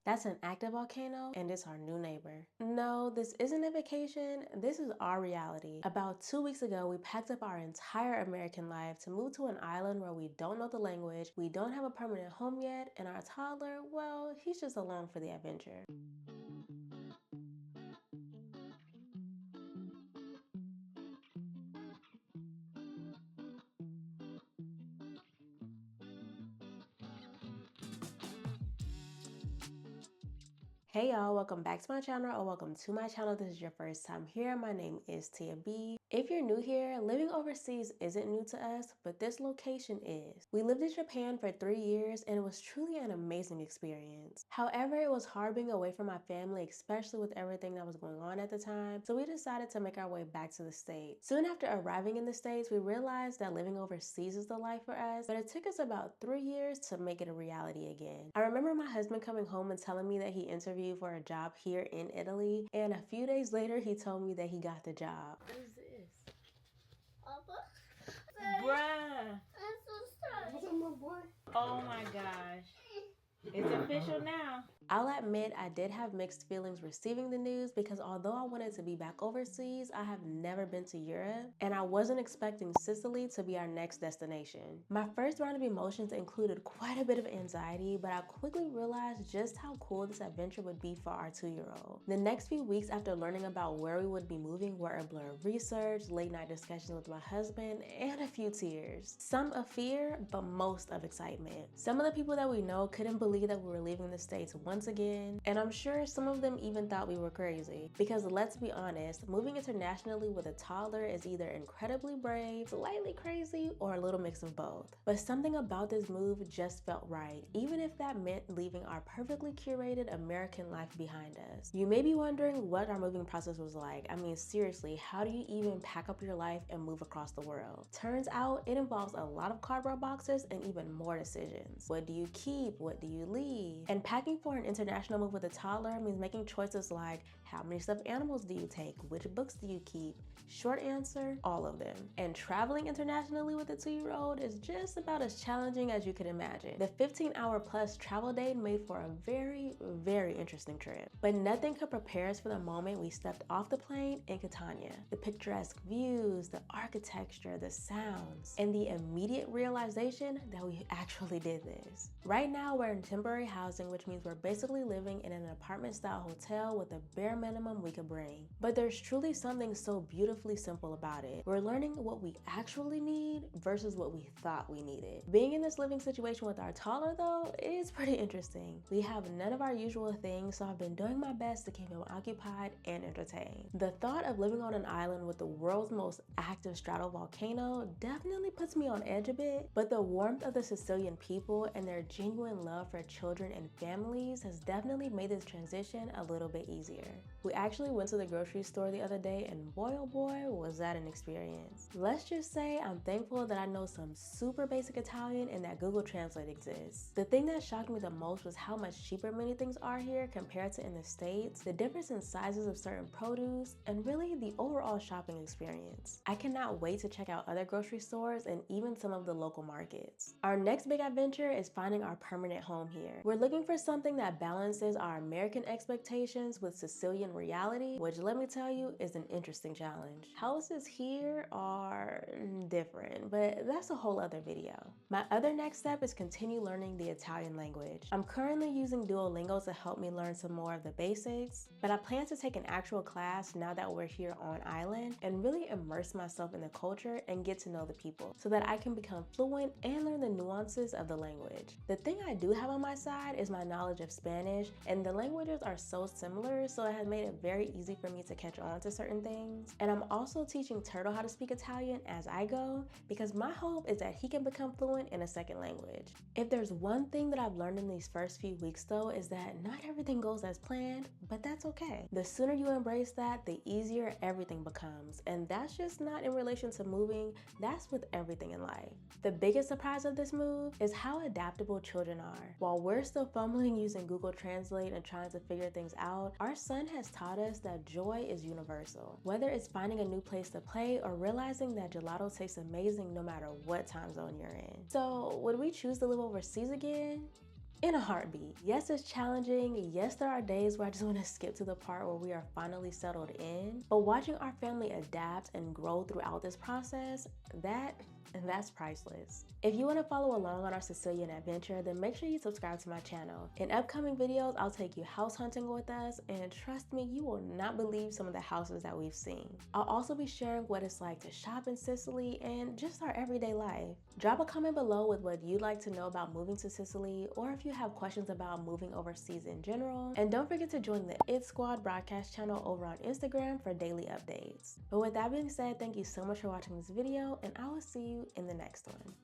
That's an active volcano, and it's our new neighbor. No, this isn't a vacation, this is our reality. About 2 weeks ago, we packed up our entire American life to move to an island where we don't know the language, we don't have a permanent home yet, and our toddler, well, he's just along for the adventure. Hey y'all, welcome back to my channel, or welcome to my channel. This is your first time here. My name is Tayia B. If you're new here, living overseas isn't new to us, but this location is. We lived in Japan for 3 years and it was truly an amazing experience. However, it was hard being away from my family, especially with everything that was going on at the time, so we decided to make our way back to the States. Soon after arriving in the States, we realized that living overseas is the life for us, but it took us about 3 years to make it a reality again. I remember my husband coming home and telling me that he interviewed for a job here in Italy, and a few days later he told me that he got the job. What is this? Papa? Bruh. I'm so sorry. What's up, my boy? Oh my gosh. It's official now. I'll admit I did have mixed feelings receiving the news because although I wanted to be back overseas, I have never been to Europe and I wasn't expecting Sicily to be our next destination. My first round of emotions included quite a bit of anxiety, but I quickly realized just how cool this adventure would be for our 2-year-old. The next few weeks after learning about where we would be moving were a blur of research, late night discussions with my husband, and a few tears. Some of fear, but most of excitement. Some of the people that we know couldn't believe that we were leaving the States once again, and I'm sure some of them even thought we were crazy. Because let's be honest, moving internationally with a toddler is either incredibly brave, slightly crazy, or a little mix of both. But something about this move just felt right, even if that meant leaving our perfectly curated American life behind us. You may be wondering what our moving process was like. I mean, seriously, how do you even pack up your life and move across the world? Turns out it involves a lot of cardboard boxes and even more decisions. What do you keep? What do you leave? And packing for an international move with a toddler means making choices like how many stuffed animals do you take? Which books do you keep? Short answer, all of them. And traveling internationally with a 2-year-old is just about as challenging as you could imagine. The 15-hour plus travel day made for a very, very interesting trip. But nothing could prepare us for the moment we stepped off the plane in CATANIA. The picturesque views, the architecture, the sounds, and the immediate realization that we actually did this. Right now, we're in temporary housing, which means we're basically living in an apartment-style hotel with the bare minimum we could bring. But there's truly something so beautifully simple about it. We're learning what we actually need versus what we thought we needed. Being in this living situation with our toddler, though, is pretty interesting. We have none of our usual things, so I've been doing my best to keep him occupied and entertained. The thought of living on an island with the world's most active stratovolcano definitely puts me on edge a bit, but the warmth of the Sicilian people and their genuine love for children and families has definitely made this transition a little bit easier. We actually went to the grocery store the other day and boy oh boy was that an experience. Let's just say I'm thankful that I know some super basic Italian and that Google Translate exists. The thing that shocked me the most was how much cheaper many things are here compared to in the States, the difference in sizes of certain produce, and really the overall shopping experience. I cannot wait to check out other grocery stores and even some of the local markets. Our next big adventure is finding our permanent home here. We're looking for something that balances our American expectations with Sicilian reality, which let me tell you is an interesting challenge. Houses here are different, but that's a whole other video. My other next step is continue learning the Italian language. I'm currently using Duolingo to help me learn some more of the basics, but I plan to take an actual class now that we're here on island and really immerse myself in the culture and get to know the people so that I can become fluent and learn the nuances of the language. The thing I do have on my side is my knowledge of Spanish, and the languages are so similar, so it has made it very easy for me to catch on to certain things. And I'm also teaching Turtle how to speak Italian as I go because my hope is that he can become fluent in a second language. If there's one thing that I've learned in these first few weeks though, is that not everything goes as planned, but that's okay. The sooner you embrace that, the easier everything becomes. And that's just not in relation to moving, that's with everything in life. The biggest surprise of this move is how adaptable children are. While we're still fumbling using Google Translate and trying to figure things out, our son has taught us that joy is universal. Whether it's finding a new place to play or realizing that gelato tastes amazing no matter what time zone you're in. So would we choose to live overseas again? in a heartbeat. Yes, it's challenging. Yes, there are days where I just want to skip to the part where we are finally settled in. But watching our family adapt and grow throughout this process, that's priceless. If you want to follow along on our Sicilian adventure, then make sure you subscribe to my channel. In upcoming videos, I'll take you house hunting with us, and trust me, you will not believe some of the houses that we've seen. I'll also be sharing what it's like to shop in Sicily and just our everyday life. Drop a comment below with what you'd like to know about moving to Sicily, or if you have questions about moving overseas in general. And don't forget to join the It Squad broadcast channel over on Instagram for daily updates. But with that being said, thank you so much for watching this video, and I will see you in the next one.